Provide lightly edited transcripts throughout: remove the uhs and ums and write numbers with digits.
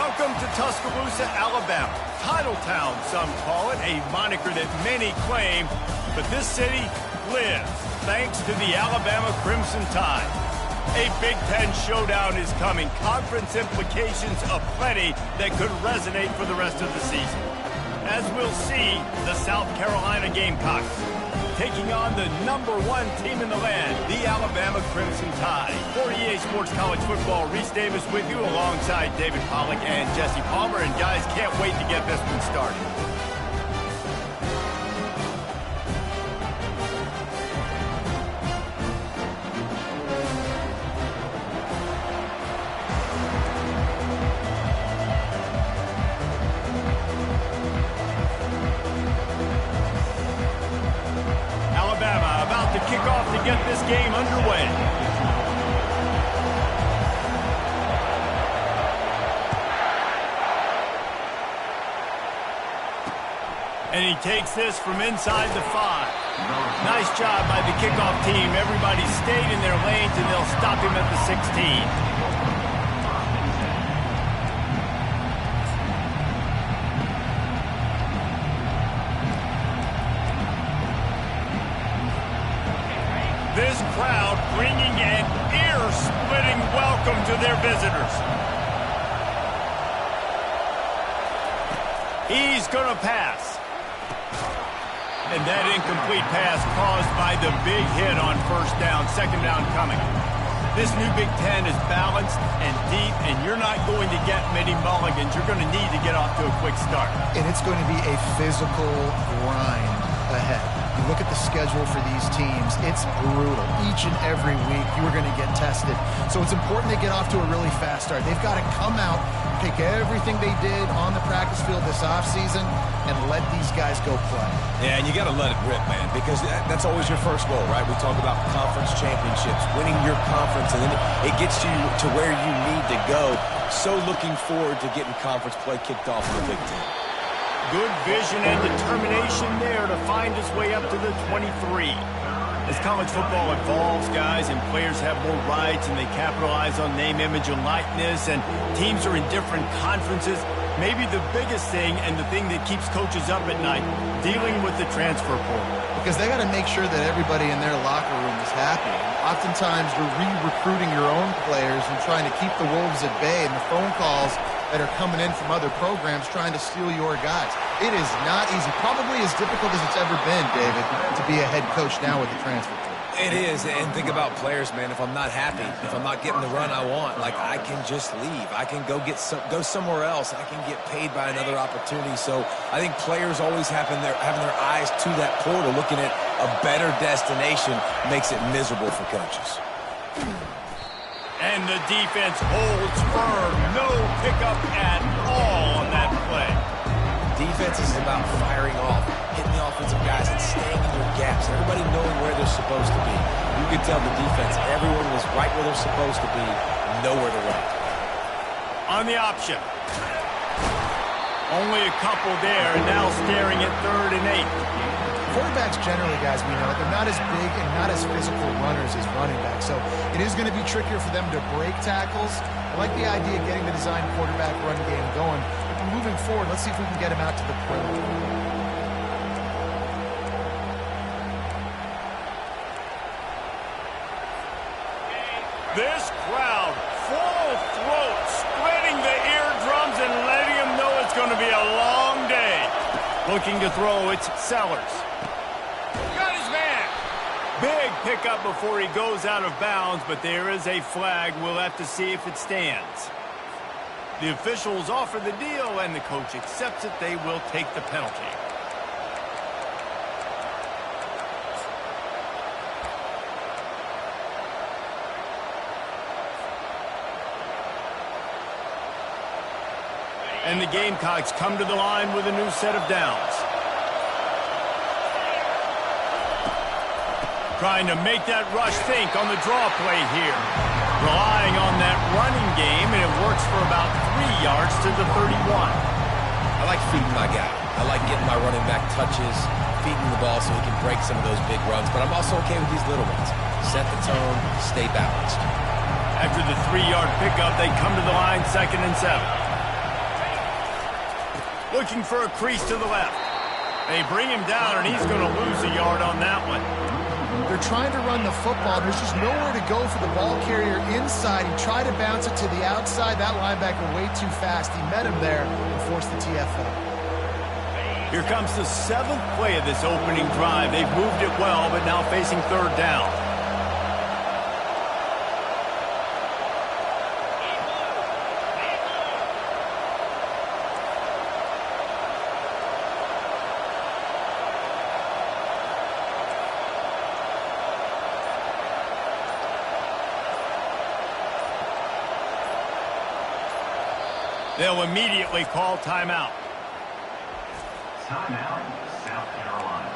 Welcome to Tuscaloosa, Alabama. Title Town, some call it, a moniker that many claim, but this city lives thanks to the Alabama Crimson Tide. A Big Ten showdown is coming, conference implications aplenty that could resonate for the rest of the season. As we'll see, the South Carolina Gamecocks taking on the #1 team in the land, the Alabama Crimson Tide. For EA Sports College Football, Reese Davis with you alongside David Pollack and Jesse Palmer. And guys, can't wait to get this one started. Get this game underway. And he takes this from inside the 5. Nice job by the kickoff team. Everybody stayed in their lanes, and they'll stop him at the 16. This crowd bringing an ear-splitting welcome to their visitors. He's going to pass. And that incomplete pass caused by the big hit on first down, second down coming. This new Big Ten is balanced and deep, and you're not going to get many mulligans. You're going to need to get off to a quick start. And it's going to be a physical grind ahead. You look at the schedule for these teams, it's brutal. Each and every week, you are going to get tested. So it's important they get off to a really fast start. They've got to come out, take everything they did on the practice field this offseason, and let these guys go play. Yeah, and you got to let it rip, man, because that's always your first goal, right? We talk about conference championships, winning your conference, and then it gets you to where you need to go. So looking forward to getting conference play kicked off in the Big Ten. Good vision and determination there to find his way up to the 23. As college football evolves, guys, and players have more rights and they capitalize on name, image, and likeness, and teams are in different conferences, maybe the biggest thing and the thing that keeps coaches up at night, dealing with the transfer portal. Because they got to make sure that everybody in their locker room is happy. Oftentimes, you're re-recruiting your own players and trying to keep the wolves at bay, and the phone calls that are coming in from other programs trying to steal your guys. It is not easy. Probably as difficult as it's ever been, David, to be a head coach now with the transfer portal. It is, and think about players, man. If I'm not happy, if I'm not getting the run I want, like, I can just leave. I can go somewhere else. I can get paid by another opportunity. So I think players always having their eyes to that portal, looking at a better destination, makes it miserable for coaches. And the defense holds firm. No pickup at all on that play. Defense is about firing off, hitting the offensive guys, and staying in their gaps. Everybody knowing where they're supposed to be. You could tell the defense, everyone was right where they're supposed to be, nowhere to run. On the option. Only a couple there, and now staring at 3rd and 8. Quarterbacks generally, guys, we know, they're not as big and not as physical runners as running backs. So it is going to be trickier for them to break tackles. I like the idea of getting the design quarterback run game going. But moving forward, let's see if we can get him out to the perimeter. This crowd, full throat, spreading the eardrums and letting them know it's going to be a long day. Looking to throw, it's Sellers. Got his man. Big pickup before he goes out of bounds, but there is a flag. We'll have to see if it stands. The officials offer the deal, and the coach accepts it. They will take the penalty. And the Gamecocks come to the line with a new set of downs. Trying to make that rush think on the draw play here. Relying on that running game, and it works for about 3 yards to the 31. I like feeding my guy. I like getting my running back touches, feeding the ball so he can break some of those big runs. But I'm also okay with these little ones. Set the tone, stay balanced. After the 3-yard pickup, they come to the line 2nd and 7. Looking for a crease to the left. They bring him down, and he's going to lose a yard on that one. They're trying to run the football. There's just nowhere to go for the ball carrier inside. He tried to bounce it to the outside. That linebacker way too fast. He met him there and forced the TFL. Here comes the 7th play of this opening drive. They've moved it well, but now facing 3rd down. They'll immediately call timeout. Timeout, South Carolina.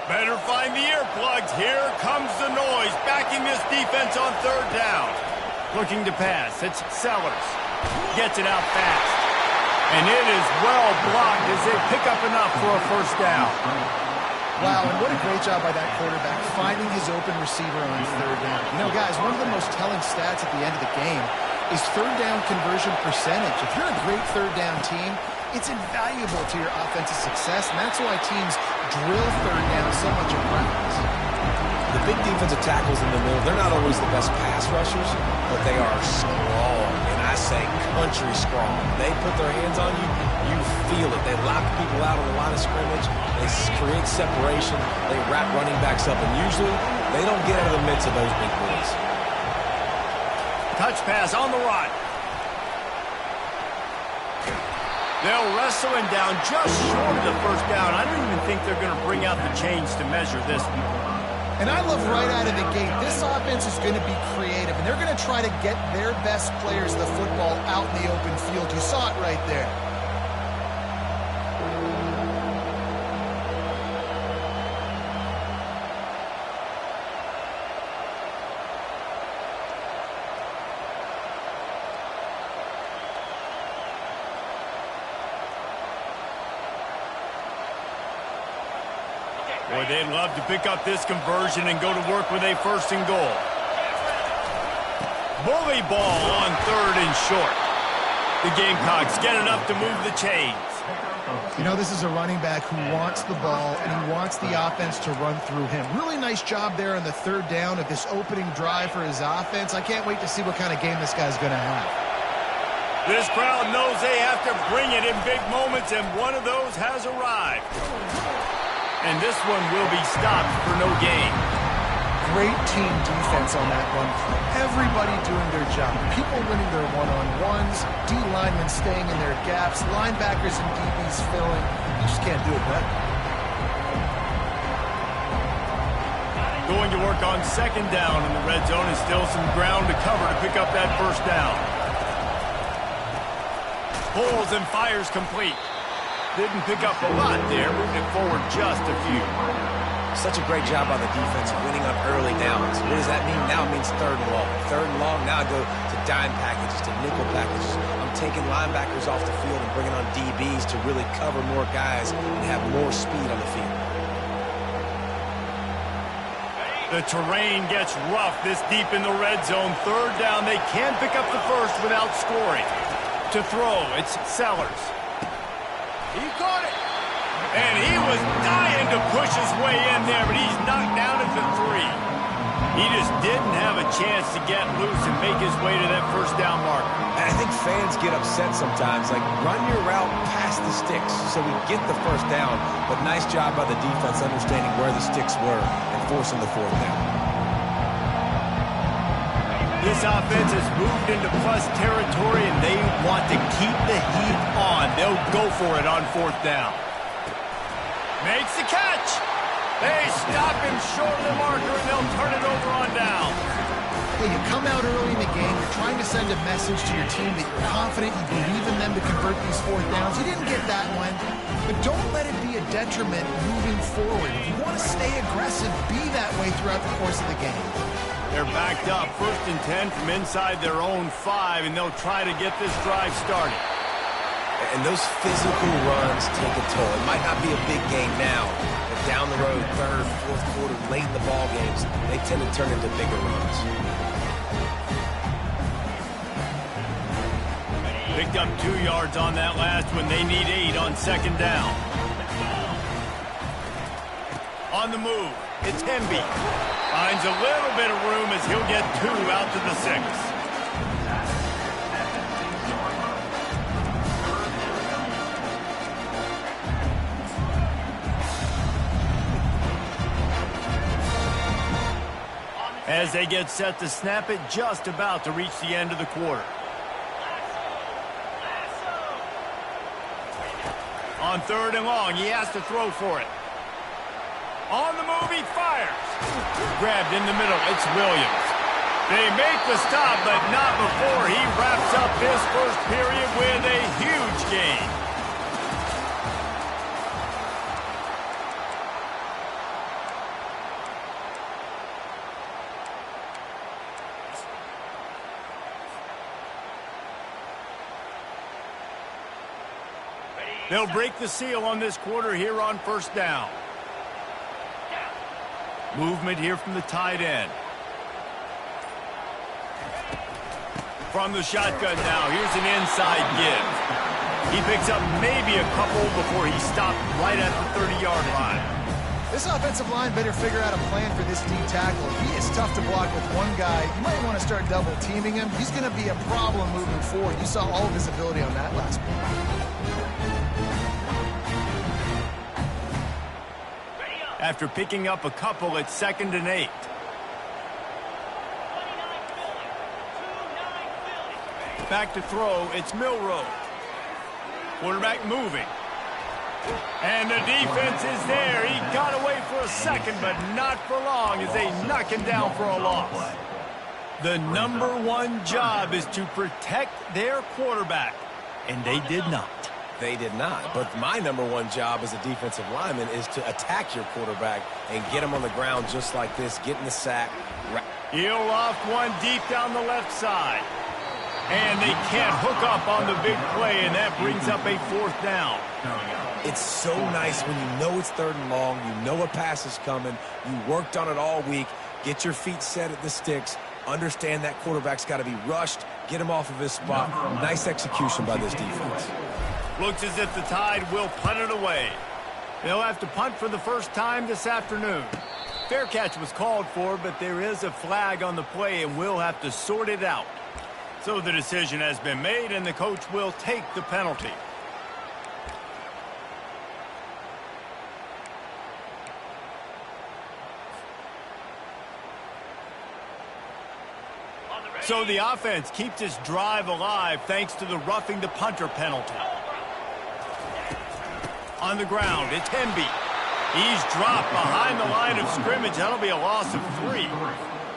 Better find the earplugs. Here comes the noise, backing this defense on 3rd down. Looking to pass. It's Sellers. Gets it out fast. And it is well blocked as they pick up enough for a 1st down. Wow, and what a great job by that quarterback, finding his open receiver on 3rd down. You know, guys, one of the most telling stats at the end of the game is 3rd down conversion percentage. If you're a great 3rd down team, it's invaluable to your offensive success, and that's why teams drill 3rd down so much in practice. The big defensive tackles in the middle, they're not always the best pass rushers, but they are strong, and I say country strong. They put their hands on you, you feel it. They lock people out on the line of scrimmage. They create separation. They wrap running backs up, and usually they don't get out of the midst of those big boys. Touch pass on the run. They'll wrestle him down just short of the 1st down. I don't even think they're going to bring out the chains to measure this one. And I love right out of the gate, this offense is going to be creative, and they're going to try to get their best players of the football out in the open field. You saw it right there. Boy, they'd love to pick up this conversion and go to work with a 1st and goal. Bully ball on 3rd and short. The Gamecocks get enough to move the chains. You know, this is a running back who wants the ball, and he wants the offense to run through him. Really nice job there on the 3rd down of this opening drive for his offense. I can't wait to see what kind of game this guy's going to have. This crowd knows they have to bring it in big moments, and one of those has arrived. And this one will be stopped for no gain. Great team defense on that run play. Everybody doing their job. People winning their one-on-ones, D linemen staying in their gaps, linebackers and DBs filling. You just can't do it better. Going to work on 2nd down in the red zone, and still some ground to cover to pick up that 1st down. Pulls and fires complete. Didn't pick up a lot there, moving it forward just a few. Such a great job by the defense winning on early downs. What does that mean? Now it means 3rd and long. 3rd and long, now I go to dime packages, to nickel packages. I'm taking linebackers off the field and bringing on DBs to really cover more guys and have more speed on the field. The terrain gets rough this deep in the red zone. 3rd down, they can pick up the 1st without scoring. To throw, it's Sellers. He caught it. And he was dying to push his way in there, but he's knocked down at the 3. He just didn't have a chance to get loose and make his way to that 1st down marker. And I think fans get upset sometimes. Like, run your route past the sticks so we get the 1st down. But nice job by the defense understanding where the sticks were and forcing the 4th down. This offense has moved into plus territory, and they want to keep the heat on. They'll go for it on 4th down. Makes the catch. They stop him short of the marker, and they'll turn it over on down. Hey, you come out early in the game, you're trying to send a message to your team that you're confident, you believe in them to convert these fourth downs. You didn't get that one, but don't let it be a detriment moving forward. If you want to stay aggressive, be that way throughout the course of the game. They're backed up, 1st and 10 from inside their own 5, and they'll try to get this drive started. And those physical runs take a toll. It might not be a big game now, but down the road, 3rd, 4th quarter, late in the ball games, they tend to turn into bigger runs. Picked up 2 yards on that last one. They need 8 on 2nd down. On the move, it's Hemby. Finds a little bit of room as he'll get 2 out to the 6. As they get set to snap it, just about to reach the end of the quarter. On 3rd and long, he has to throw for it. On the move, he fires. Grabbed in the middle, it's Williams. They make the stop, but not before he wraps up this first period with a huge gain. They'll break the seal on this quarter here on 1st down. Movement here from the tight end. From the shotgun now, here's an inside give. He picks up maybe a couple before he stopped right at the 30-yard line. This offensive line better figure out a plan for this D tackle. He is tough to block with one guy. You might want to start double-teaming him. He's going to be a problem moving forward. You saw all of his ability on that last play. After picking up a couple at 2nd and 8. Back to throw, it's Milroe. Quarterback moving. And the defense is there. He got away for a second, but not for long as they knock him down for a loss. The #1 job is to protect their quarterback, and they did not. They did not, but my #1 job as a defensive lineman is to attack your quarterback and get him on the ground just like this, getting the sack. He'll loft one deep down the left side. And they can't hook up on the big play, and that brings up a 4th down. It's so nice when you know it's 3rd and long, you know a pass is coming, you worked on it all week, get your feet set at the sticks, understand that quarterback's got to be rushed, get him off of his spot. Nice execution by this defense. Looks as if the Tide will punt it away. They'll have to punt for the first time this afternoon. Fair catch was called for, but there is a flag on the play, and we'll have to sort it out. So the decision has been made, and the coach will take the penalty. So the offense keeps its drive alive thanks to the roughing the punter penalty. On the ground, it's Hemby. He's dropped behind the line of scrimmage. That'll be a loss of 3.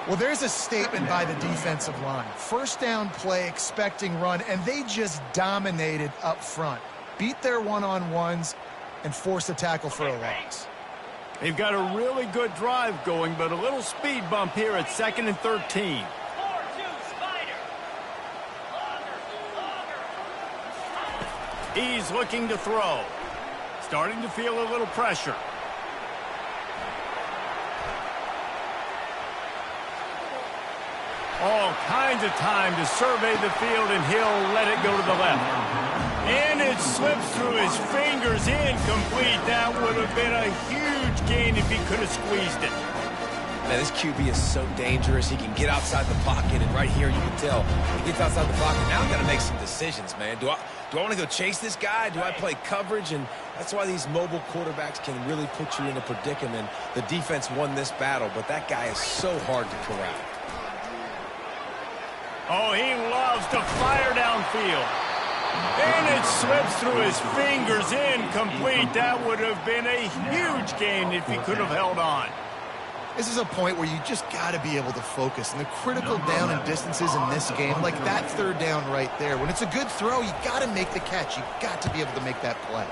Well, there's a statement by the defensive line. 1st down play, expecting run, and they just dominated up front. Beat their one-on-ones and force a tackle for a loss. They've got a really good drive going, but a little speed bump here at 2nd and 13. He's looking to throw. Starting to feel a little pressure. All kinds of time to survey the field, and he'll let it go to the left. And it slips through his fingers, incomplete. That would have been a huge gain if he could have squeezed it. Man, this QB is so dangerous. He can get outside the pocket, and right here you can tell he gets outside the pocket. Now I've got to make some decisions, man. Do I want to go chase this guy? Do I play coverage? And that's why these mobile quarterbacks can really put you in a predicament. The defense won this battle, but that guy is so hard to corral. Oh, he loves to fire downfield. And it slips through his fingers, incomplete. That would have been a huge gain if he could have held on. This is a point where you just got to be able to focus. And the critical down and distances in this game, like that third down right there, when it's a good throw, you got to make the catch. You got to be able to make that play.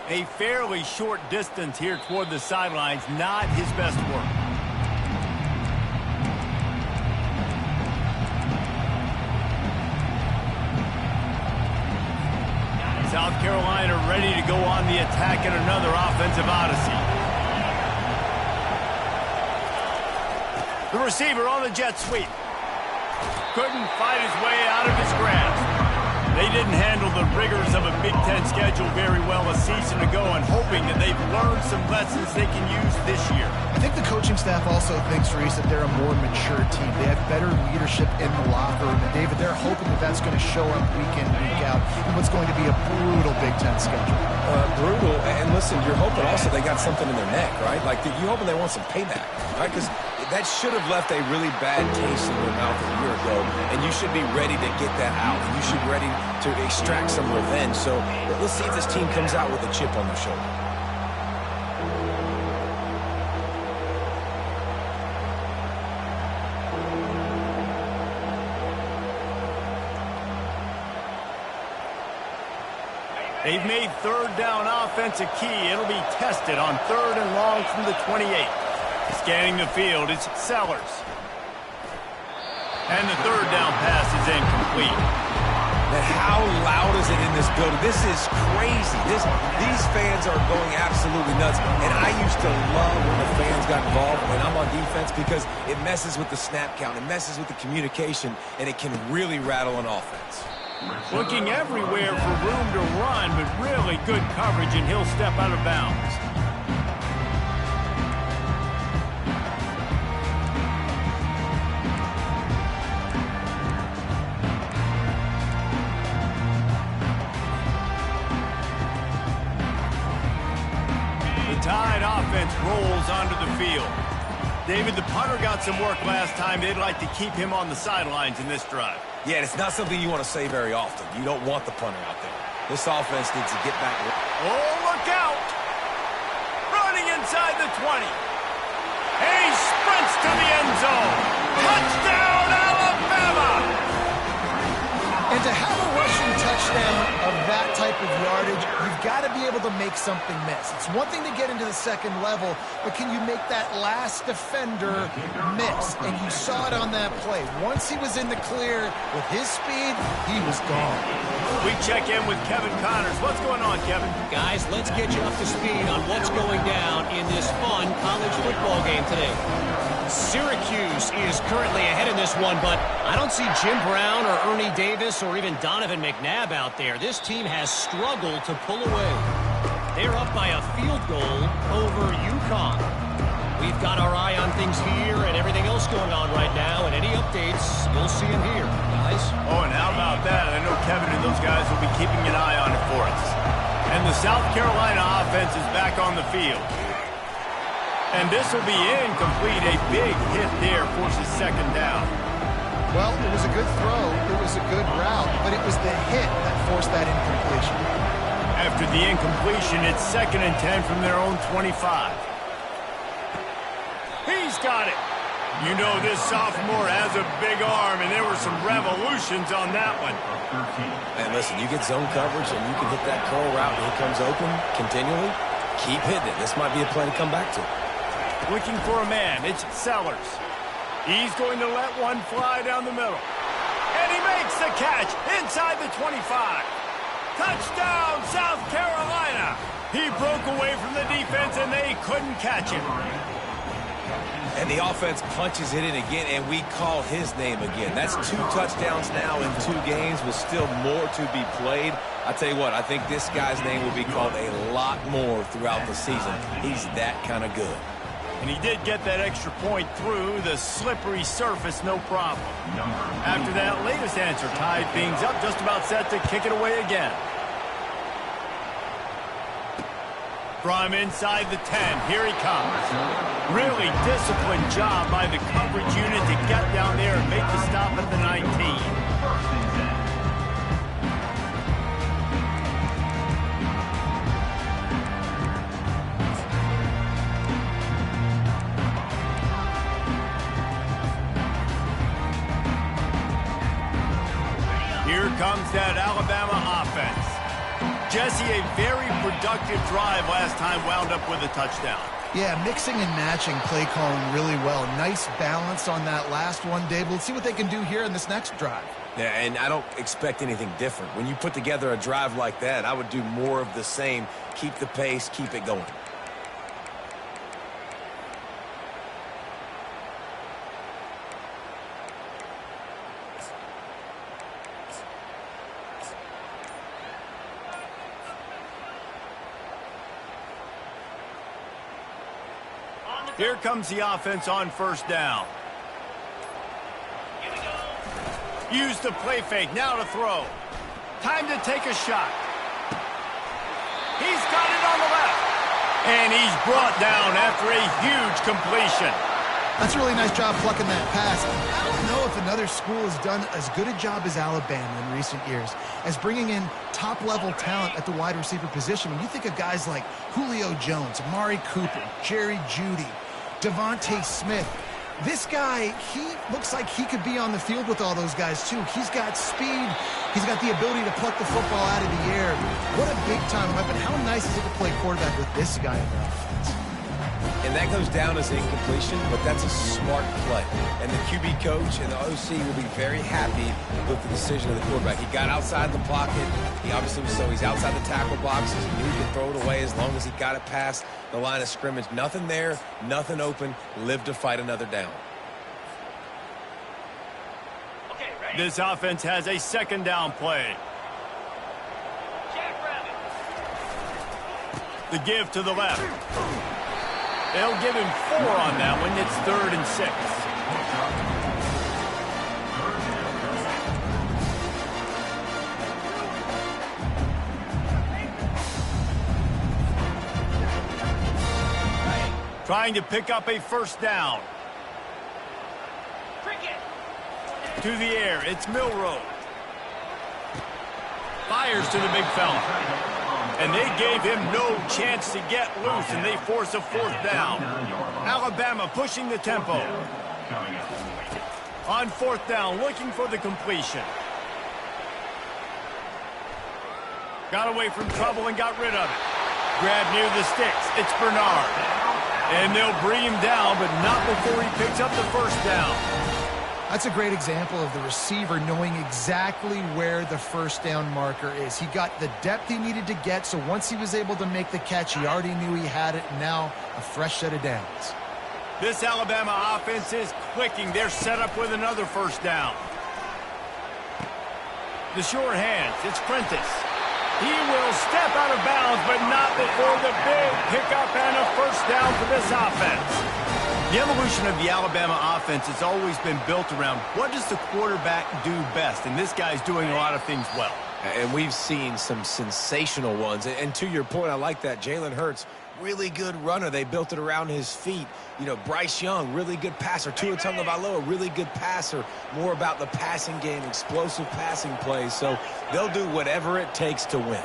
A fairly short distance here toward the sidelines, not his best work. South Carolina ready to go on the attack in another offensive odyssey. The receiver on the jet sweep. Couldn't fight his way out of his grasp. They didn't handle the rigors of a Big Ten schedule very well a season ago, and hoping that they've learned some lessons they can use this year. I think the coaching staff also thinks, Reese, that they're a more mature team. They have better leadership in the locker room. And, David, they're hoping that that's going to show up week in, week out in what's going to be a brutal Big Ten schedule. Brutal. And listen, you're hoping also they got something in their neck, right? Like, you're hoping they want some payback, right? Because that should have left a really bad taste in your mouth a year ago, and you should be ready to get that out. You should be ready to extract some revenge. So let's see if this team comes out with a chip on their shoulder. They've made third down offense a key. It'll be tested on 3rd and long from the 28. Scanning the field, it's Sellers. And the third down pass is incomplete. Man, how loud is it in this building? This is crazy. These fans are going absolutely nuts. And I used to love when the fans got involved when I'm on defense because it messes with the snap count, it messes with the communication, and it can really rattle an offense. Looking everywhere for room to run, but really good coverage, and he'll step out of bounds. The Tide offense rolls onto the field. David, the punter got some work last time. They'd like to keep him on the sidelines in this drive. Yeah, it's not something you want to say very often. You don't want the punter out there. This offense needs to get back. Oh, look out! Running inside the 20. He sprints to the end zone. Touchdown, Alabama! And to have a rushing touchdown of that type of yardage, you've got to be able to make something miss. It's one thing to get into the second level, but can you make that last defender miss? And you saw it on that play. Once he was in the clear with his speed, he was gone. We check in with Kevin Connors. What's going on, Kevin? Guys, let's get you up to speed on what's going down in this fun college football game today. Syracuse is currently ahead in this one, but I don't see Jim Brown or Ernie Davis or even Donovan McNabb out there. This team has struggled to pull away. They're up by a field goal over UConn. We've got our eye on things here and everything else going on right now, and any updates, you'll see them here, guys. Oh, and how about that? I know Kevin and those guys will be keeping an eye on it for us. And the South Carolina offense is back on the field. And this will be incomplete. A big hit there forces second down. Well, it was a good throw. It was a good route, but it was the hit that forced that incompletion. After the incompletion, it's 2nd and 10 from their own 25. He's got it. You know this sophomore has a big arm, and there were some revolutions on that one. Man, listen, you get zone coverage and you can hit that curl route and he comes open continually. Keep hitting it. This might be a play to come back to. Looking for a man, it's Sellers. He's going to let one fly down the middle. And he makes the catch inside the 25. Touchdown, South Carolina. He broke away from the defense and they couldn't catch him. And the offense punches it in again, and we call his name again. That's 2 touchdowns now in 2 games with still more to be played. I tell you what, I think this guy's name will be called a lot more throughout the season. He's that kind of good. And he did get that extra point through the slippery surface, no problem. After that latest answer tied things up, just about set to kick it away again. From inside the 10, here he comes. Really disciplined job by the coverage unit to get down there and make the stop at the 19. Jesse, a very productive drive last time wound up with a touchdown. Yeah, mixing and matching play calling really well. Nice balance on that last one, Dave. Let's see what they can do here in this next drive. Yeah, and I don't expect anything different. When you put together a drive like that, I would do more of the same. Keep the pace, keep it going. Here comes the offense on first down. Use the play fake, now to throw. Time to take a shot. He's got it on the left. And he's brought down after a huge completion. That's a really nice job plucking that pass. I don't know if another school has done as good a job as Alabama in recent years as bringing in top-level talent at the wide receiver position. When you think of guys like Julio Jones, Amari Cooper, Jerry Jeudy, Devontae Smith, this guy, he looks like he could be on the field with all those guys, too. He's got speed. He's got the ability to pluck the football out of the air. What a big-time weapon. How nice is it to play quarterback with this guy in the offense? And that goes down as incompletion, but that's a smart play. And the QB coach and the OC will be very happy with the decision of the quarterback. He got outside the pocket. He obviously was he's outside the tackle boxes. He knew he could throw it away as long as he got it past the line of scrimmage. Nothing there, nothing open. Live to fight another down. This offense has a second down play. The give to the left. They'll give him 4 on that one. It's 3rd and 6. Trying to pick up a first down. To the air, it's Milroe. Fires to the big fella. And they gave him no chance to get loose, and they force a 4th down. Alabama pushing the tempo. On 4th down, looking for the completion. Got away from trouble and got rid of it. Grabbed near the sticks. It's Bernard. And they'll bring him down, but not before he picks up the first down. That's a great example of the receiver knowing exactly where the first down marker is. He got the depth he needed to get, so once he was able to make the catch, he already knew he had it, and now a fresh set of downs. This Alabama offense is clicking. They're set up with another first down. The short hands, it's Prentice. He will step out of bounds, but not before the big pickup and a first down for this offense. The evolution of the Alabama offense has always been built around what does the quarterback do best, and this guy's doing a lot of things well. And we've seen some sensational ones. And to your point, I like that. Jalen Hurts, really good runner. They built it around his feet. You know, Bryce Young, really good passer. Tua Tagovailoa, really good passer. More about the passing game, explosive passing plays. So they'll do whatever it takes to win.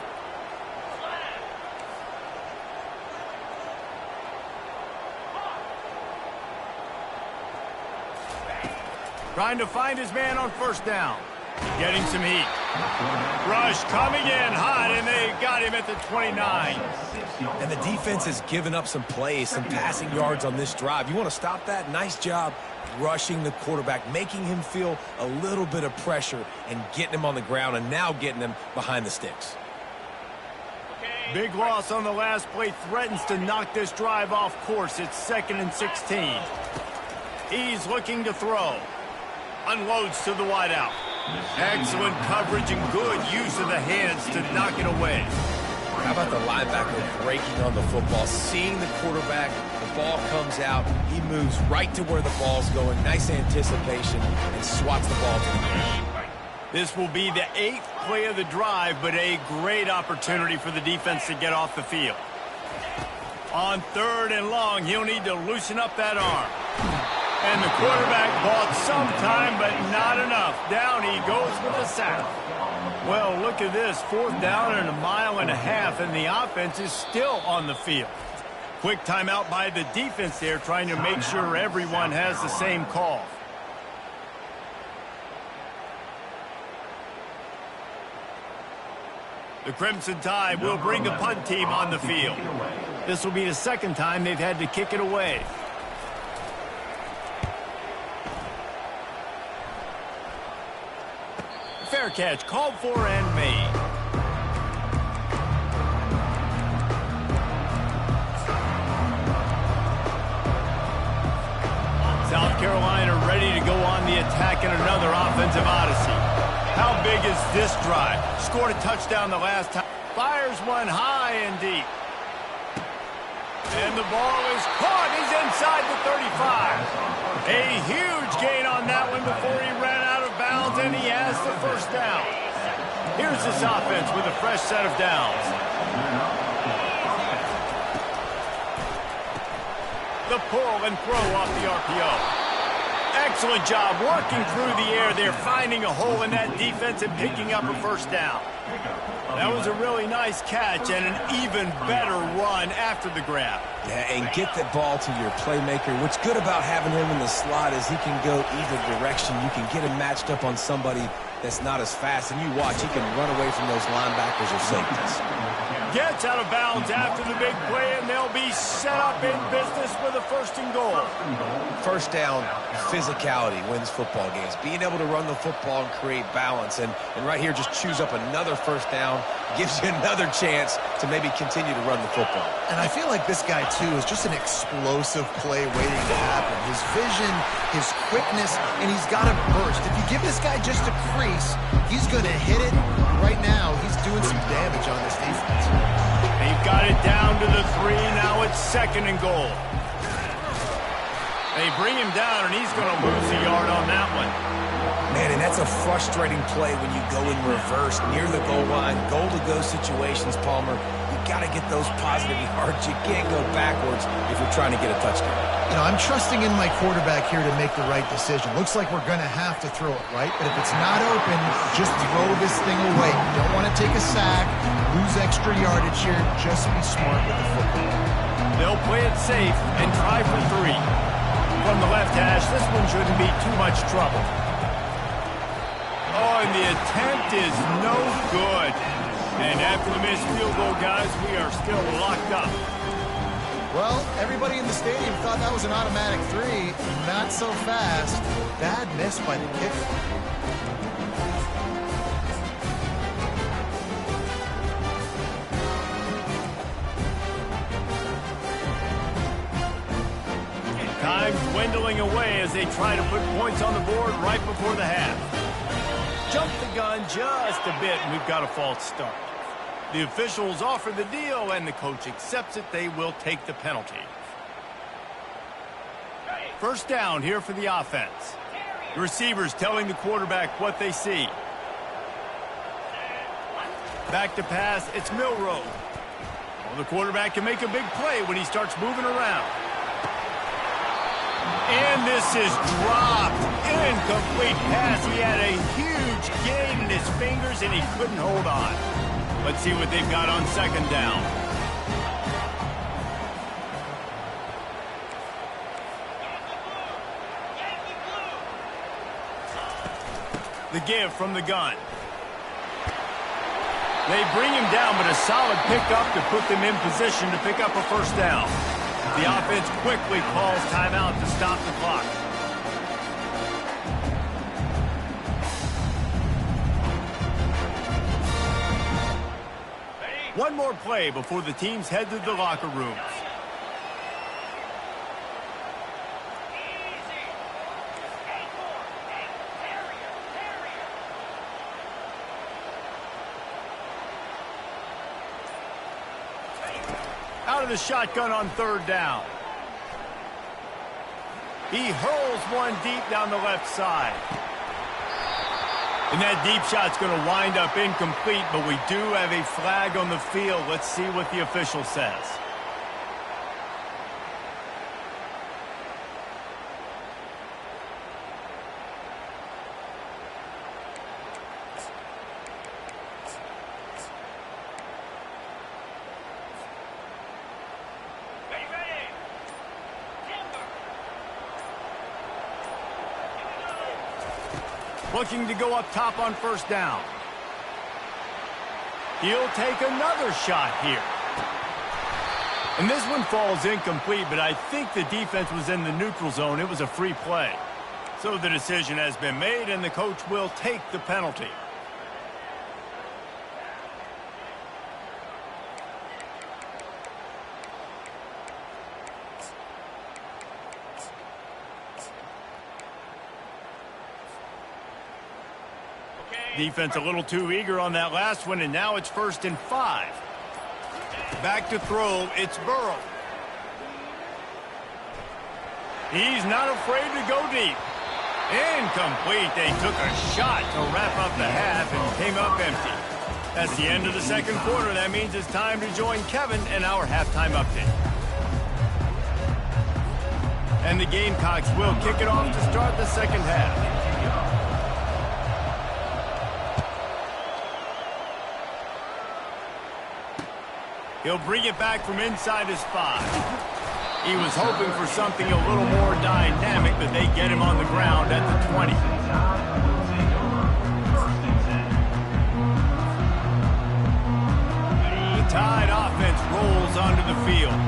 Trying to find his man on first down. Getting some heat. Rush coming in hot, and they got him at the 29. And the defense has given up some plays, some passing yards on this drive. You want to stop that? Nice job rushing the quarterback, making him feel a little bit of pressure and getting him on the ground and now getting him behind the sticks. Big loss on the last play threatens to knock this drive off course. It's 2nd and 16. He's looking to throw. Unloads to the wideout. Excellent coverage and good use of the hands to knock it away. How about the linebacker breaking on the football, seeing the quarterback, the ball comes out, he moves right to where the ball's going, nice anticipation, and swats the ball to the ground. This will be the 8th play of the drive, but a great opportunity for the defense to get off the field. On 3rd and long, he'll need to loosen up that arm. And the quarterback bought some time, but not enough. Down he goes with the sack. Well, look at this. 4th down and 1.5 miles, and the offense is still on the field. Quick timeout by the defense there, trying to make sure everyone has the same call. The Crimson Tide will bring the punt team on the field. This will be the second time they've had to kick it away. Fair catch called for and made. South Carolina ready to go on the attack in another offensive odyssey. How big is this drive? Scored a touchdown the last time. Fires one high and deep. And the ball is caught. He's inside the 35. A huge gain on that one before he ran out of bounds, and he has the first down. Here's this offense with a fresh set of downs. The pull and throw off the RPO. Excellent job working through the air there, finding a hole in that defense and picking up a first down. That was a really nice catch and an even better run after the grab. Yeah, and get the ball to your playmaker. What's good about having him in the slot is he can go either direction. You can get him matched up on somebody that's not as fast, and you watch, he can run away from those linebackers or safeties. Gets out of bounds after the big play, and they'll be set up in business with a first and goal. First down, physicality wins football games. Being able to run the football and create balance. And right here, just choose up another first down, gives you another chance to maybe continue to run the football. And I feel like this guy, too, is just an explosive play waiting to happen. His vision, his quickness, and he's got a burst. If you give this guy just a crease, he's going to hit it. Right now, he's doing some damage on this defense. They've got it down to the 3. Now it's second and goal. They bring him down, and he's going to lose a yard on that one. Man, and that's a frustrating play when you go in reverse near the goal line. Goal-to-go situations, Palmer. You got to get those positive yards. You can't go backwards if you're trying to get a touchdown. You know, I'm trusting in my quarterback here to make the right decision. Looks like we're going to have to throw it, right? But if it's not open, just throw this thing away. You don't want to take a sack, lose extra yardage here. Just be smart with the football. They'll play it safe and try for 3. From the left hash, this one shouldn't be too much trouble. Oh, and the attempt is no good. And after the missed field goal, guys, we are still locked up. Well, everybody in the stadium thought that was an automatic 3. Not so fast. Bad miss by the kicker. Time dwindling away as they try to put points on the board right before the half. Jump the gun just a bit, and we've got a false start. The officials offer the deal, and the coach accepts it. They will take the penalty. First down here for the offense. The receivers telling the quarterback what they see. Back to pass, it's Milroe. Well, the quarterback can make a big play when he starts moving around. And this is dropped. Incomplete pass. He had a huge gain in his fingers, and he couldn't hold on. Let's see what they've got on second down. The give from the gun. They bring him down, but a solid pickup to put them in position to pick up a first down. The offense quickly calls timeout to stop the clock. One more play before the teams head to the locker rooms. Out of the shotgun on third down. He hurls one deep down the left side. And that deep shot's going to wind up incomplete, but we do have a flag on the field. Let's see what the official says. Looking to go up top on first down. He'll take another shot here. And this one falls incomplete, but I think the defense was in the neutral zone. It was a free play. So the decision has been made, and the coach will take the penalty. Defense a little too eager on that last one, and now it's 1st and 5. Back to throw, it's Burrow. He's not afraid to go deep. Incomplete. They took a shot to wrap up the half and came up empty. That's the end of the second quarter. That means it's time to join Kevin in our halftime update. And the Gamecocks will kick it off to start the second half. He'll bring it back from inside his 5. He was hoping for something a little more dynamic, but they get him on the ground at the 20. The Tide offense rolls onto the field.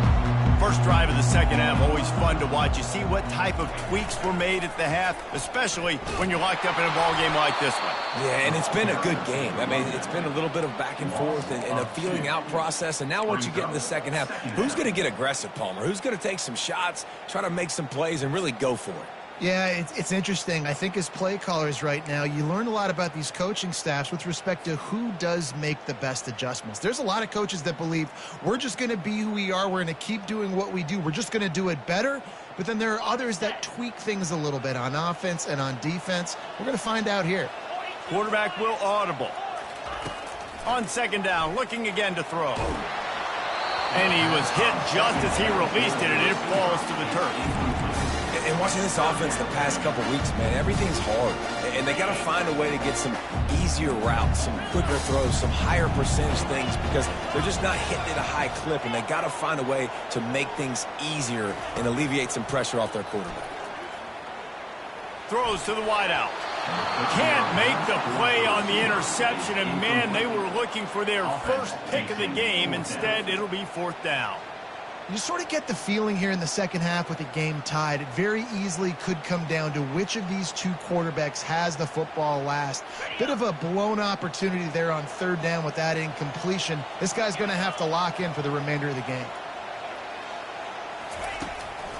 First drive of the second half, always fun to watch. You see what type of tweaks were made at the half, especially when you're locked up in a ball game like this one. Yeah, and it's been a good game. I mean, it's been a little bit of back and forth and a feeling out process. And now once you get in the second half, who's going to get aggressive, Palmer? Who's going to take some shots, try to make some plays, and really go for it? Yeah, it's interesting. I think as play callers right now, you learn a lot about these coaching staffs with respect to who does make the best adjustments. There's a lot of coaches that believe we're just going to be who we are. We're going to keep doing what we do. We're just going to do it better. But then there are others that tweak things a little bit on offense and on defense. We're going to find out here. Quarterback will audible. On second down, looking again to throw. And he was hit just as he released it, and it falls to the turf. And watching this offense the past couple weeks, man, everything's hard. And they got to find a way to get some easier routes, some quicker throws, some higher percentage things because they're just not hitting at a high clip, and they got to find a way to make things easier and alleviate some pressure off their quarterback. Throws to the wideout. Can't make the play on the interception, and man, they were looking for their first pick of the game. Instead, it'll be 4th down. You sort of get the feeling here in the second half with the game tied. It very easily could come down to which of these two quarterbacks has the football last. Bit of a blown opportunity there on 3rd down with that incompletion. This guy's going to have to lock in for the remainder of the game.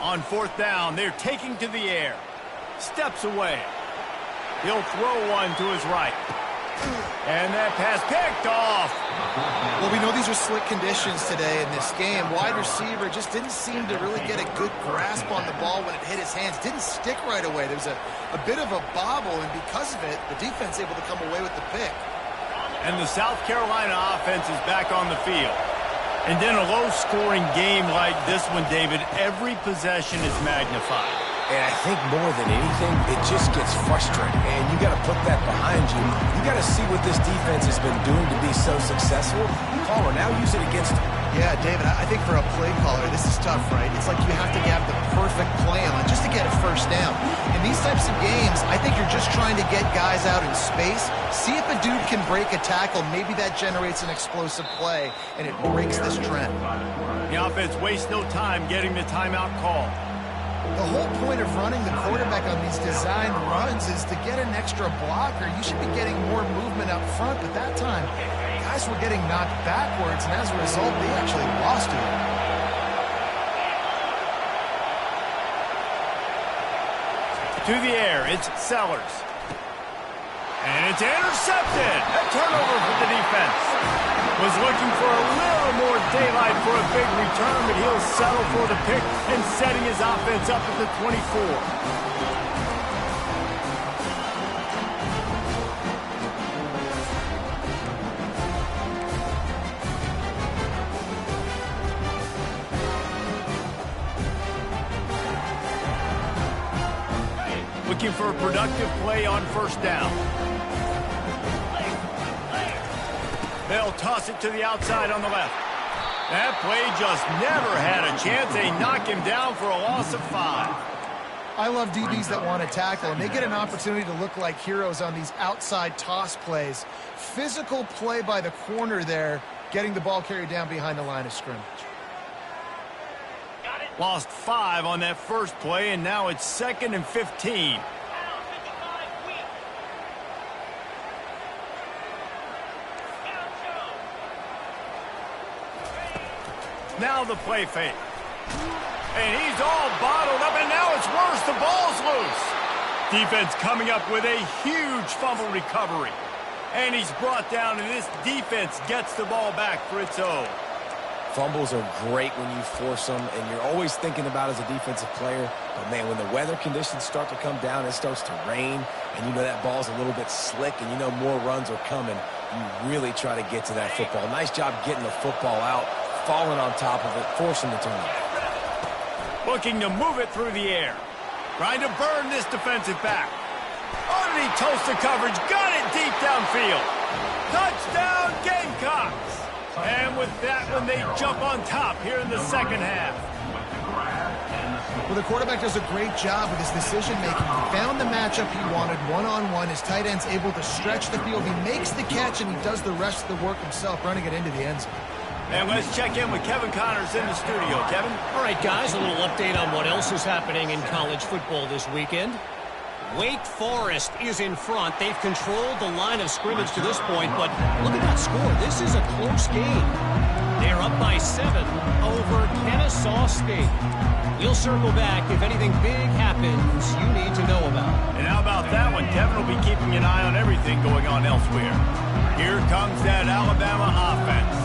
On 4th down, they're taking to the air. Steps away. He'll throw one to his right. And that pass picked off. Well, we know these are slick conditions today in this game. Wide receiver just didn't seem to really get a good grasp on the ball when it hit his hands. Didn't stick right away. There was a bit of a bobble, and because of it, the defense able to come away with the pick. And the South Carolina offense is back on the field. And in a low-scoring game like this one, David, every possession is magnified. And I think more than anything, it just gets frustrating. And you got to put that behind you. You got to see what this defense has been doing to be so successful. Palmer, now use it against them. Yeah, David, I think for a play caller, this is tough, right? It's like you have to have the perfect play on just to get a first down. In these types of games, I think you're just trying to get guys out in space, see if a dude can break a tackle. Maybe that generates an explosive play, and it breaks this trend. The offense wastes no time getting the timeout call. The whole point of running the quarterback on these design runs is to get an extra blocker. You should be getting more movement up front, but that time, guys were getting knocked backwards, and as a result, they actually lost it. To the air, it's Sellers. And it's intercepted. A turnover for the defense. Was looking for a little more daylight for a big return, but he'll settle for the pick and setting his offense up at the 24. Looking for a productive play on 1st down. They'll toss it to the outside on the left. That play just never had a chance. They knock him down for a loss of 5. I love DBs that want to tackle, and they get an opportunity to look like heroes on these outside toss plays. Physical play by the corner there, getting the ball carried down behind the line of scrimmage. Lost 5 on that first play, and now it's 2nd and 15. Now the play fake. And he's all bottled up, and now it's worse. The ball's loose. Defense coming up with a huge fumble recovery. And he's brought down, and this defense gets the ball back for its own. Fumbles are great when you force them, and you're always thinking about as a defensive player. But, man, when the weather conditions start to come down, it starts to rain, and you know that ball's a little bit slick, and you know more runs are coming. You really try to get to that football. Nice job getting the football out, falling on top of it, forcing the turnover. Looking to move it through the air. Trying to burn this defensive back. Underneath toasted coverage. Got it deep downfield. Touchdown, Gamecocks. And with that one, they jump on top here in the second half. Well, the quarterback does a great job with his decision-making. He found the matchup he wanted one-on-one. His tight end's able to stretch the field. He makes the catch, and he does the rest of the work himself, running it into the end zone. And let's check in with Kevin Connors in the studio. Kevin? All right, guys, a little update on what else is happening in college football this weekend. Wake Forest is in front. They've controlled the line of scrimmage to this point, but look at that score. This is a close game. They're up by 7 over Kennesaw State. We'll circle back if anything big happens you need to know about. And how about that one? Kevin will be keeping an eye on everything going on elsewhere. Here comes that Alabama offense.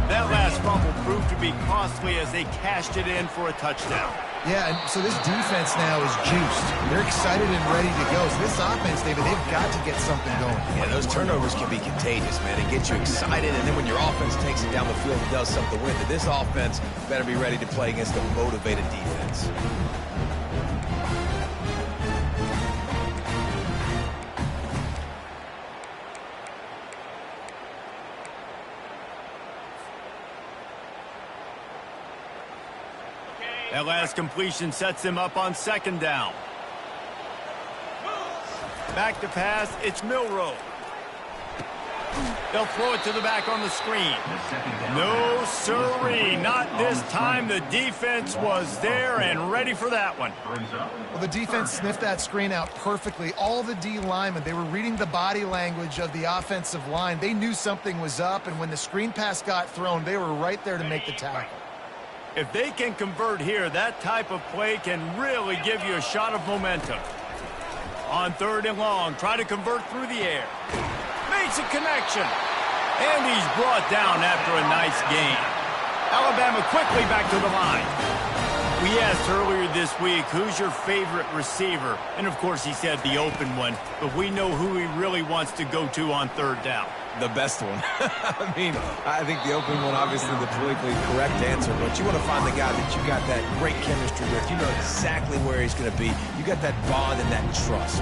That last fumble proved to be costly as they cashed it in for a touchdown. Yeah, and so this defense now is juiced. They're excited and ready to go. So this offense, David, they've got to get something going. Yeah, those turnovers can be contagious, man. It gets you excited, and then when your offense takes it down the field and does something with it, this offense better be ready to play against a motivated defense. That last completion sets him up on 2nd down. Back to pass, it's Milroe. They'll throw it to the back on the screen. No siree, not this time. The defense was there and ready for that one. Well, the defense sniffed that screen out perfectly. All the D linemen, they were reading the body language of the offensive line. They knew something was up, and when the screen pass got thrown, they were right there to make the tackle. If they can convert here, that type of play can really give you a shot of momentum. On 3rd and long, try to convert through the air. Makes a connection. And he's brought down after a nice gain. Alabama quickly back to the line. We asked earlier this week, who's your favorite receiver? And, of course, he said the open one. But we know who he really wants to go to on 3rd down. The best one. I mean, I think the open one, obviously the politically correct answer, but you want to find the guy that you got that great chemistry with. You know exactly where he's going to be. You got that bond and that trust.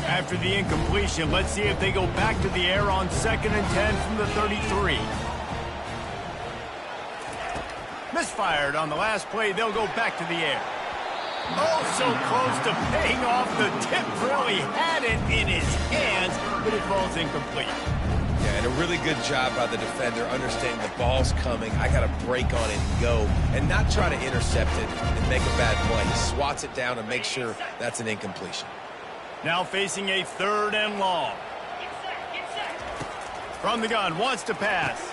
After the incompletion, let's see if they go back to the air on 2nd and 10 from the 33. Misfired on the last play. They'll go back to the air. Oh, so close to paying off. The tip really had it in his hands, but it falls incomplete. Yeah, and a really good job by the defender understanding the ball's coming. I got to break on it and go, and not try to intercept it and make a bad play. He swats it down and makes sure that's an incompletion. Now facing a 3rd and long. From the gun, wants to pass.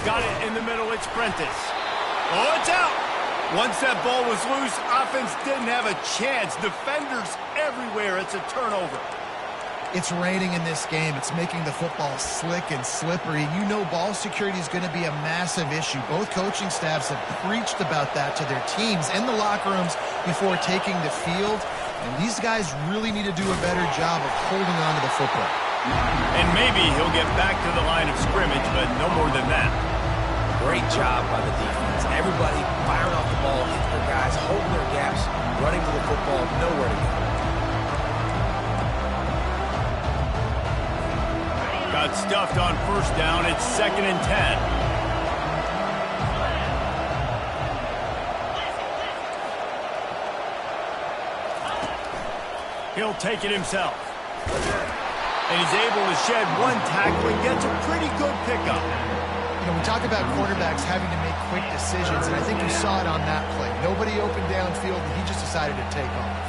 Got it in the middle, it's Prentice. Oh, it's out! Once that ball was loose, offense didn't have a chance. Defenders everywhere. It's a turnover. It's raining in this game. It's making the football slick and slippery. You know ball security is going to be a massive issue. Both coaching staffs have preached about that to their teams in the locker rooms before taking the field. And these guys really need to do a better job of holding on to the football. And maybe he'll get back to the line of scrimmage, but no more than that. Great job by the defense. Everybody firing off the ball, hitting their guys, holding their gaps, running to the football, nowhere to go. Got stuffed on 1st down. It's 2nd and 10. He'll take it himself. And he's able to shed one tackle and gets a pretty good pickup. You know, we talk about quarterbacks having to make quick decisions, and I think you saw it on that play. Nobody opened downfield, and he just decided to take off.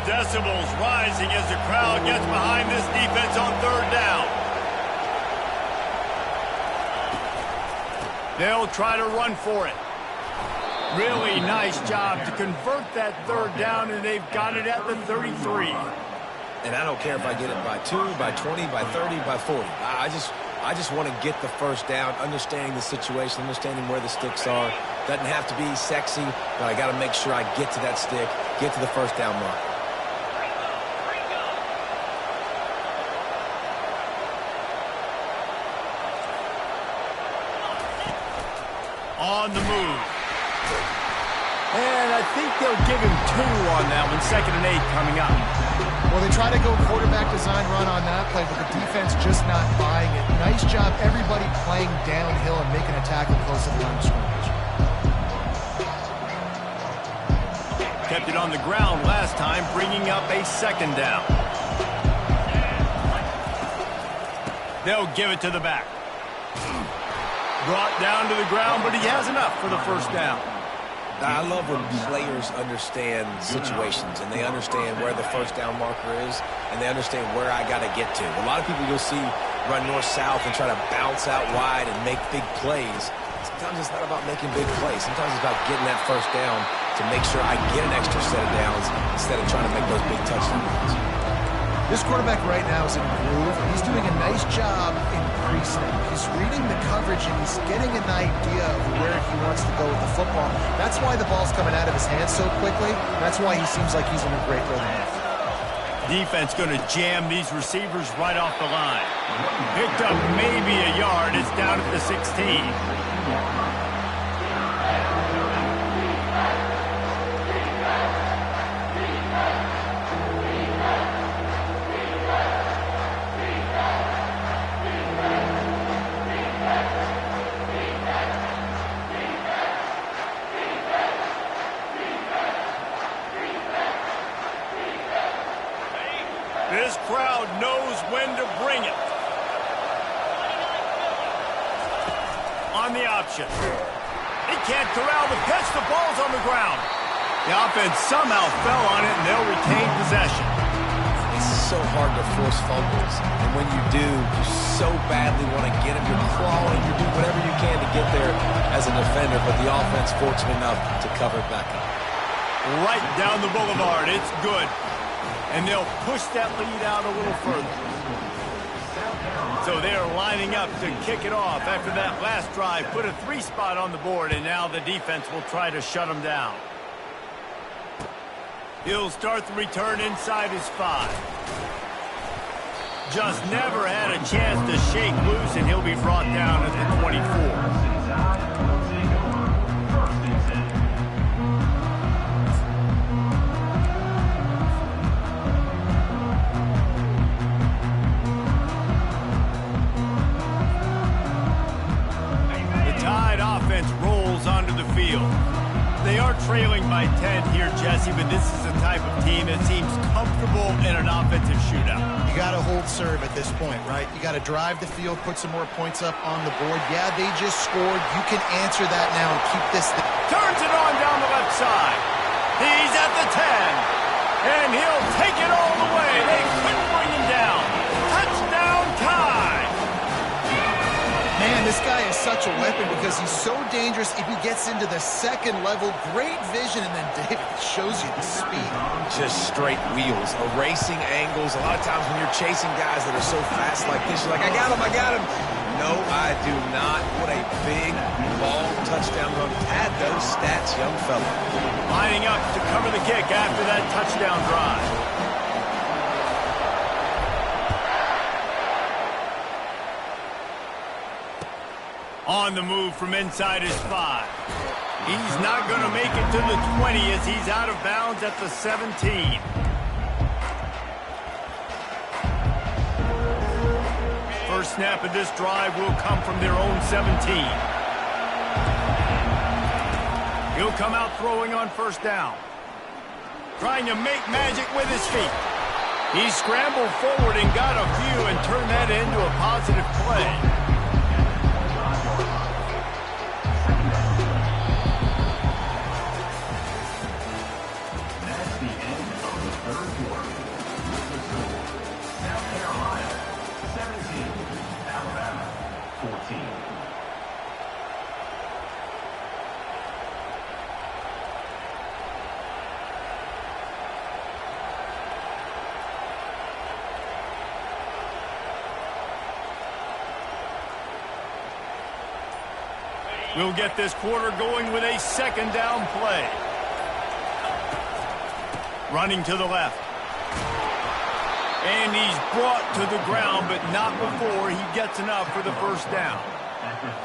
Decibels rising as the crowd gets behind this defense on third down. They'll try to run for it. Really nice job to convert that third down, and they've got it at the 33. And I don't care if I get it by 2, by 20, by 30, by 40. I just want to get the first down, understanding the situation, understanding where the sticks are. Doesn't have to be sexy, but I got to make sure I get to that stick, get to the first down mark. On the move. And I think they'll give him 2 on that one. 2nd and 8 coming up. Well, they try to go quarterback design run on that play, but the defense just not buying it. Nice job, everybody playing downhill and making a tackle close to the line of scrimmage. Kept it on the ground last time, bringing up a 2nd down. They'll give it to the back. Brought down to the ground, but he has enough for the first down. I love when players understand situations and they understand where the first down marker is and they understand where I got to get to. A lot of people you'll see run north-south and try to bounce out wide and make big plays. Sometimes it's not about making big plays. Sometimes it's about getting that first down to make sure I get an extra set of downs instead of trying to make those big touchdown runs. This quarterback right now is in a groove. He's doing a nice job in pre-snap. He's reading the coverage, and he's getting an idea of where he wants to go with the football. That's why the ball's coming out of his hands so quickly. That's why he seems like he's in a great rhythm. Defense going to jam these receivers right off the line. Picked up maybe a yard. It's down at the 16. This crowd knows when to bring it. On the option. He can't corral the pitch. The ball's on the ground. The offense somehow fell on it, and they'll retain possession. It's so hard to force fumbles. And when you do, you so badly want to get them. You're crawling. You do whatever you can to get there as a defender, but the offense fortunate enough to cover it back up. Right down the boulevard. It's good. And they'll push that lead out a little further. So they're lining up to kick it off after that last drive. Put a 3 spot on the board, and now the defense will try to shut them down. He'll start the return inside his 5. Just never had a chance to shake loose, and he'll be brought down at the 24. Rolls onto the field. They are trailing by 10 here, Jesse, but this is a type of team that seems comfortable in an offensive shootout. You got to hold serve at this point, right? You got to drive the field, put some more points up on the board. Yeah, they just scored. You can answer that now and keep this. Turns it on down the left side. He's at the 10, and he'll take it all the way. They couldn't bring him down. Touchdown time. Man, this guy is such a weapon because he's so dangerous if he gets into the second level. Great vision, and then David shows you the speed. Just straight wheels, erasing angles. A lot of times when you're chasing guys that are so fast like this, you're like, I got him. No, I do not. What a big, long touchdown run. Pad those stats, young fella. Lining up to cover the kick after that touchdown drive. On the move from inside his 5. He's not going to make it to the 20 as he's out of bounds at the 17. First snap of this drive will come from their own 17. He'll come out throwing on first down. trying to make magic with his feet. He scrambled forward and got a few and turned that into a positive play. We'll get this quarter going with a second down play. Running to the left. And he's brought to the ground, but not before he gets enough for the first down.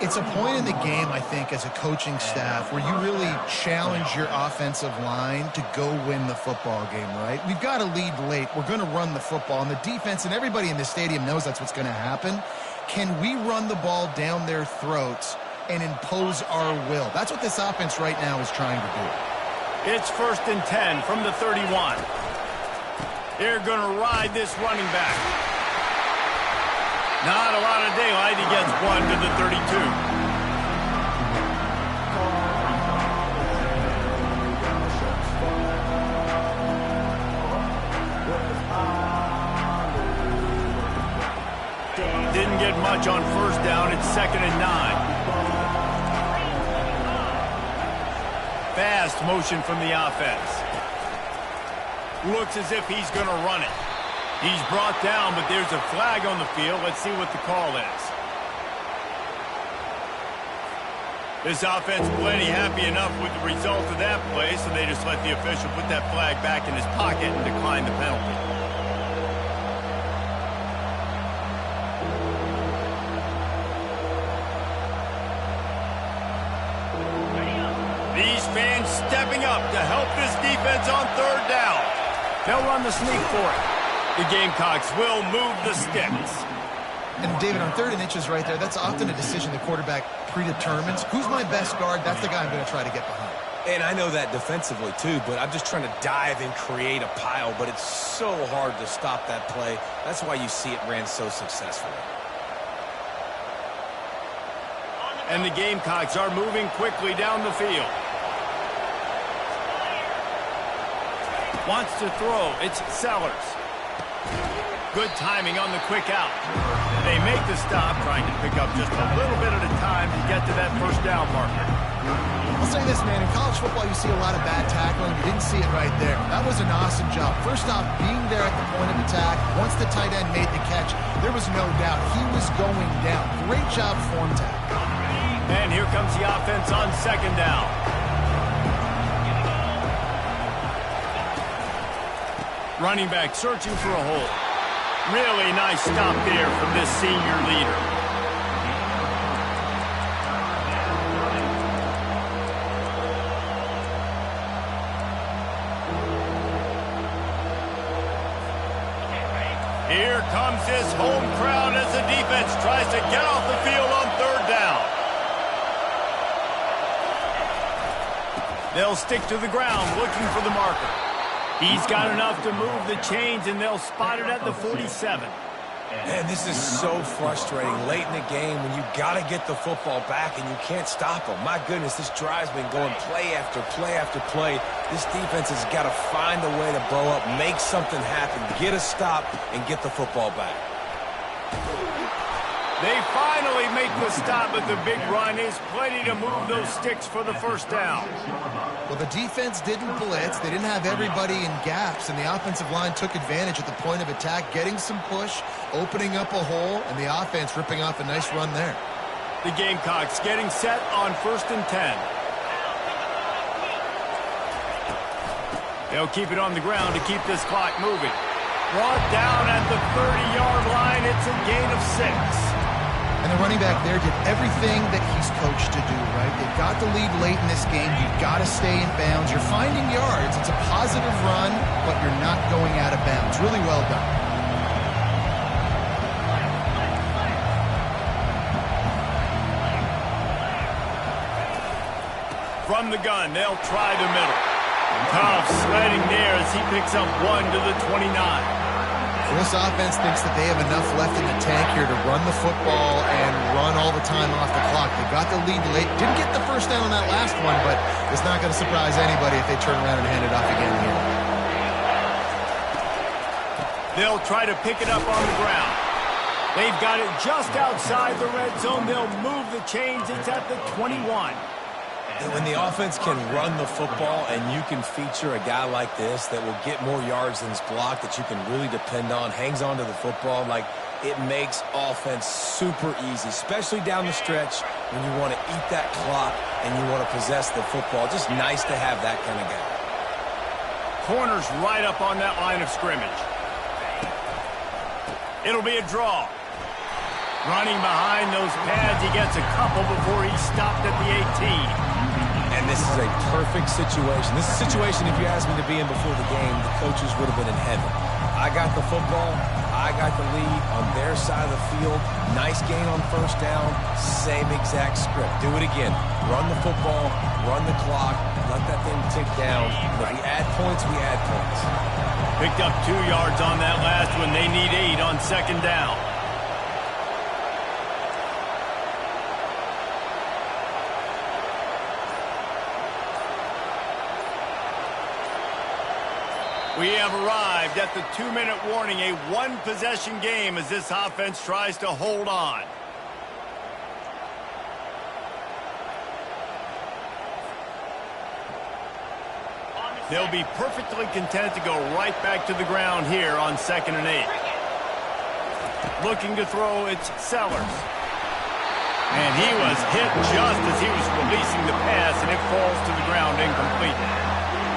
It's a point in the game, I think, as a coaching staff where you really challenge your offensive line to go win the football game, right? We've got to lead late. We're going to run the football. And the defense and everybody in the stadium knows that's what's going to happen. Can we run the ball down their throats and impose our will? That's what this offense right now is trying to do. It's 1st and 10 from the 31. They're going to ride this running back. Not a lot of daylight. He gets one to the 32. Didn't get much on first down. It's 2nd and 9. Fast motion from the offense. Looks as if he's going to run it. He's brought down, but there's a flag on the field. Let's see what the call is. This offense plenty happy enough with the result of that play, so they just let the official put that flag back in his pocket and decline the penalty. These fans stepping up to help this defense on third down. They'll run the sneak for it. The Gamecocks will move the sticks. And David, on 3rd and inches right there, that's often a decision the quarterback predetermines. Who's my best guard? That's the guy I'm going to try to get behind. And I know that defensively too, but I'm just trying to dive and create a pile, but it's so hard to stop that play. That's why you see it ran so successfully. And the Gamecocks are moving quickly down the field. Wants to throw. It's Sellers. Good timing on the quick out. They make the stop, trying to pick up just a little bit at a time to get to that first down marker. I'll say this, man. In college football, you see a lot of bad tackling. You didn't see it right there. That was an awesome job. First off, being there at the point of attack. Once the tight end made the catch, there was no doubt he was going down. Great job form tackle. And here comes the offense on 2nd down. Running back searching for a hole. Really nice stop there from this senior leader. Here comes his home crowd as the defense tries to get off the field on 3rd down. They'll stick to the ground looking for the marker. He's got enough to move the chains, and they'll spot it at the 47. Man, this is so frustrating late in the game when you got to get the football back and you can't stop them. My goodness, this drive's been going play after play after play. This defense has got to find a way to bow up, make something happen, get a stop, and get the football back. They finally make the stop, but the big run is plenty to move those sticks for the first down. Well, the defense didn't blitz. They didn't have everybody in gaps, and the offensive line took advantage at the point of attack, getting some push, opening up a hole, and the offense ripping off a nice run there. The Gamecocks getting set on 1st and 10. They'll keep it on the ground to keep this clock moving. Brought down at the 30-yard line. It's a gain of 6. And the running back there did everything that he's coached to do, right? They've got the lead late in this game. You've got to stay in bounds. You're finding yards. It's a positive run, but you're not going out of bounds. Really well done. From the gun, they'll try the middle. Tough sledding there as he picks up 1 to the 29. This offense thinks that they have enough left in the tank here to run the football and run all the time off the clock. They got the lead late. Didn't get the first down on that last one, but it's not going to surprise anybody if they turn around and hand it off again here. They'll try to pick it up on the ground. They've got it just outside the red zone. They'll move the chains. It's at the 21. And when the offense can run the football and you can feature a guy like this that will get more yards than his block, that you can really depend on, hangs on to the football, like it makes offense super easy, especially down the stretch when you want to eat that clock and you want to possess the football. Just nice to have that kind of guy. Corner's right up on that line of scrimmage. It'll be a draw. Running behind those pads, he gets a couple before he's stopped at the 18. And this is a perfect situation. This is a situation, if you asked me to be in before the game, the coaches would have been in heaven. I got the football. I got the lead on their side of the field. Nice gain on first down. Same exact script. Do it again. Run the football. Run the clock. Let that thing tick down. And if we add points, we add points. Picked up 2 yards on that last one. They need 8 on second down. We have arrived at the 2-minute warning, a one-possession game as this offense tries to hold on. They'll be perfectly content to go right back to the ground here on 2nd and 8. Looking to throw, it's Sellers. And he was hit just as he was releasing the pass, and it falls to the ground incomplete.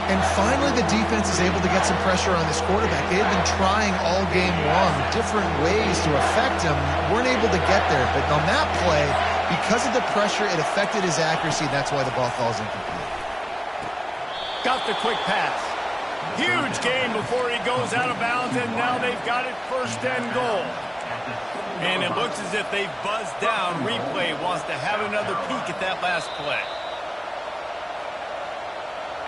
And finally, the defense is able to get some pressure on this quarterback. They had been trying all game long different ways to affect him. Weren't able to get there. But on that play, because of the pressure, it affected his accuracy, and that's why the ball falls incomplete. Got the quick pass. Huge gain before he goes out of bounds, and now they've got it 1st and goal. And it looks as if they've buzzed down. Replay wants to have another peek at that last play.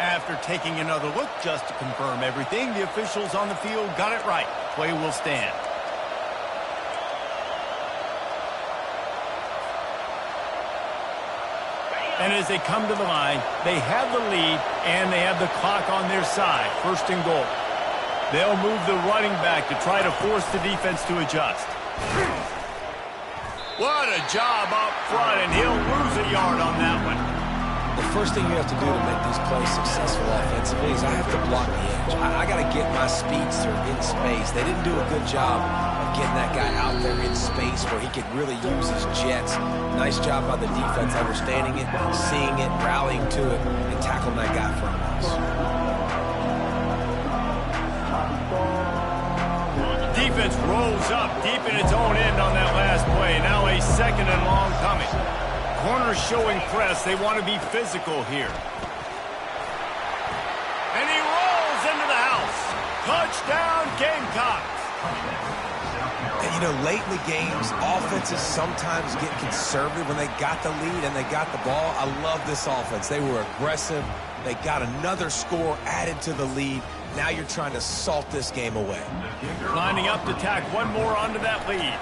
After taking another look just to confirm everything, the officials on the field got it right. Play will stand. And as they come to the line, they have the lead and they have the clock on their side. 1st and goal. They'll move the running back to try to force the defense to adjust. What a job up front, and he'll lose a yard on that one. The first thing you have to do to make these plays successful offensively is I have to block the edge. I got to get my speedster in space. They didn't do a good job of getting that guy out there in space where he could really use his jets. Nice job by the defense understanding it, seeing it, rallying to it, and tackling that guy for a loss. Defense rolls up deep in its own end on that last play. Now a 2nd and long coming. Corners showing press. They want to be physical here. And he rolls into the house. Touchdown, Gamecocks. And, you know, late in the games, offenses sometimes get conservative when they got the lead and they got the ball. I love this offense. They were aggressive. They got another score added to the lead. Now you're trying to salt this game away. Lining up to tack one more onto that lead.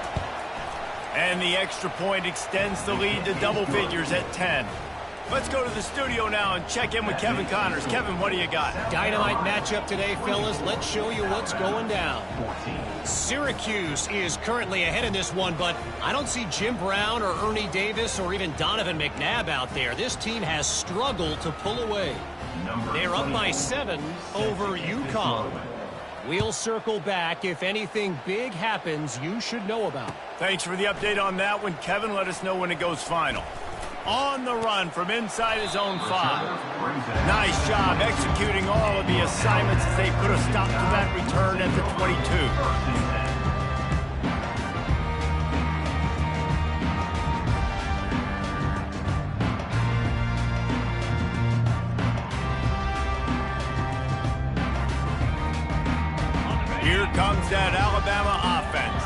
And the extra point extends the lead to double figures at 10. Let's go to the studio now and check in with Kevin Connors. Kevin, what do you got? Dynamite matchup today, fellas. Let's show you what's going down. Syracuse is currently ahead in this one, but I don't see Jim Brown or Ernie Davis or even Donovan McNabb out there. This team has struggled to pull away. They're up by 7 over UConn. We'll circle back. If anything big happens, you should know about. Thanks for the update on that one, Kevin. Let us know when it goes final. On the run from inside his own 5. Nice job executing all of the assignments as they put a stop to that return at the 22. Here comes that Alabama offense.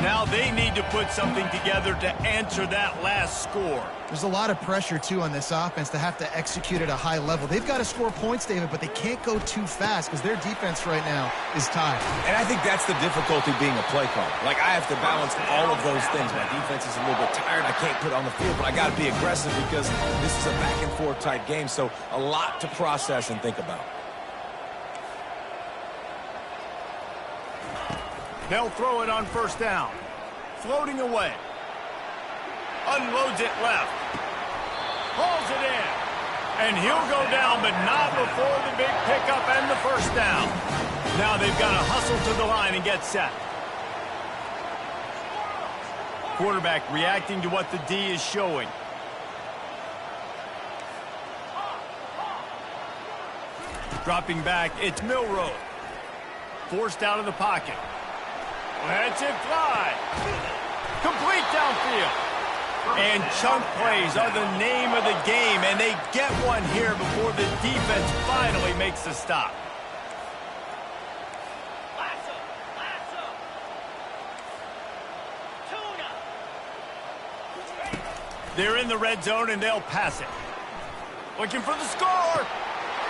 Now they need to put something together to answer that last score. There's a lot of pressure, too, on this offense to have to execute at a high level. They've got to score points, David, but they can't go too fast because their defense right now is tied. And I think that's the difficulty being a play caller. Like, I have to balance all of those things. My defense is a little bit tired. I can't put it on the field, but I got to be aggressive because this is a back-and-forth type game, so a lot to process and think about. They'll throw it on first down. Floating away. Unloads it left. Hauls it in. And he'll go down, but not before the big pickup and the first down. Now they've got to hustle to the line and get set. Quarterback reacting to what the D is showing. Dropping back, it's Milroe. Forced out of the pocket. Lets it fly. Complete downfield. And chunk plays are the name of the game, and they get one here before the defense finally makes the stop. They're in the red zone, and they'll pass it. Looking for the score.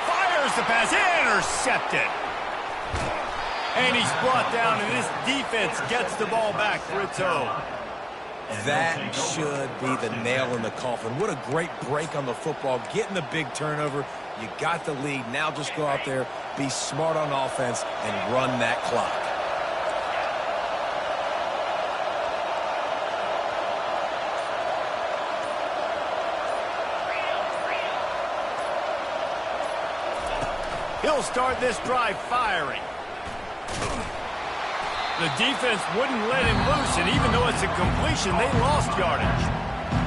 Fires the pass. Intercepted. And he's brought down, and this defense gets the ball back for its own. That should be the nail in the coffin. What a great break on the football. Getting the big turnover. You got the lead. Now just go out there, be smart on offense, and run that clock. He'll start this drive firing. The defense wouldn't let him loose, and even though it's a completion, they lost yardage.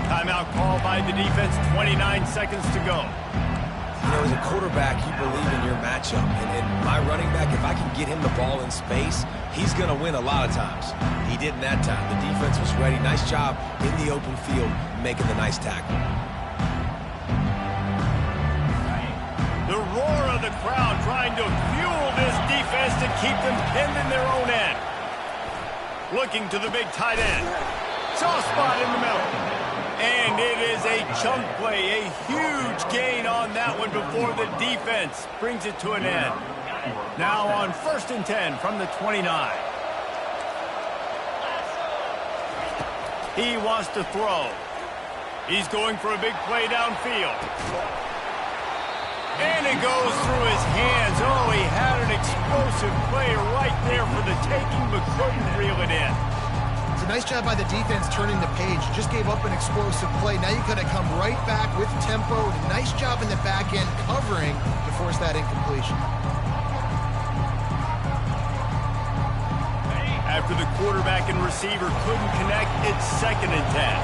Timeout called by the defense, 29 seconds to go. You know, as a quarterback, you believe in your matchup. And my running back, if I can get him the ball in space, he's going to win a lot of times. He didn't that time. The defense was ready. Nice job in the open field, making the nice tackle. The roar of the crowd trying to fuel this defense to keep them pinned in their own end. Looking to the big tight end. Soft spot in the middle. And it is a chunk play, a huge gain on that one before the defense brings it to an end. Now on 1st and 10 from the 29. He wants to throw. He's going for a big play downfield. And it goes through his hands. Oh, he had an explosive play right there for the taking, but couldn't reel it in. It's a nice job by the defense turning the page. Just gave up an explosive play. Now you're going to come right back with tempo. Nice job in the back end covering to force that incompletion. After the quarterback and receiver couldn't connect, it's 2nd and 10.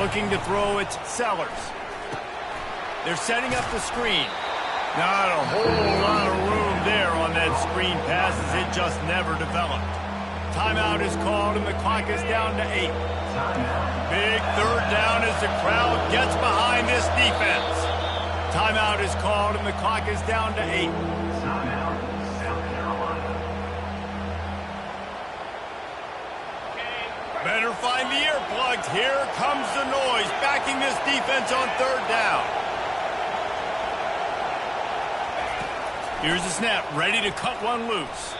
Looking to throw, it's Sellers. They're setting up the screen. Not a whole lot of room there on that screen pass as it just never developed. Timeout is called and the clock is down to 8. Big 3rd down as the crowd gets behind this defense. Timeout is called and the clock is down to 8. Better find the earplugs. Here comes the noise, backing this defense on 3rd down. Here's the snap, ready to cut one loose.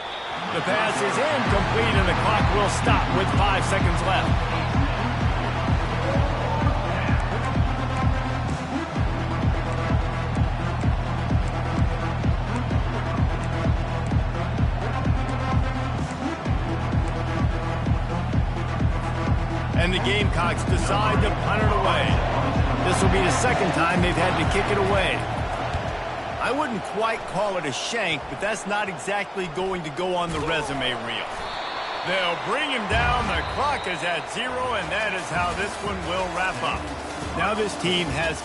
The pass is incomplete, and the clock will stop with 5 seconds left. And the Gamecocks decide to punt it away. This will be the 2nd time they've had to kick it away. I wouldn't quite call it a shank, but that's not exactly going to go on the resume reel. They'll bring him down. The clock is at 0, and that is how this one will wrap up. Now this team has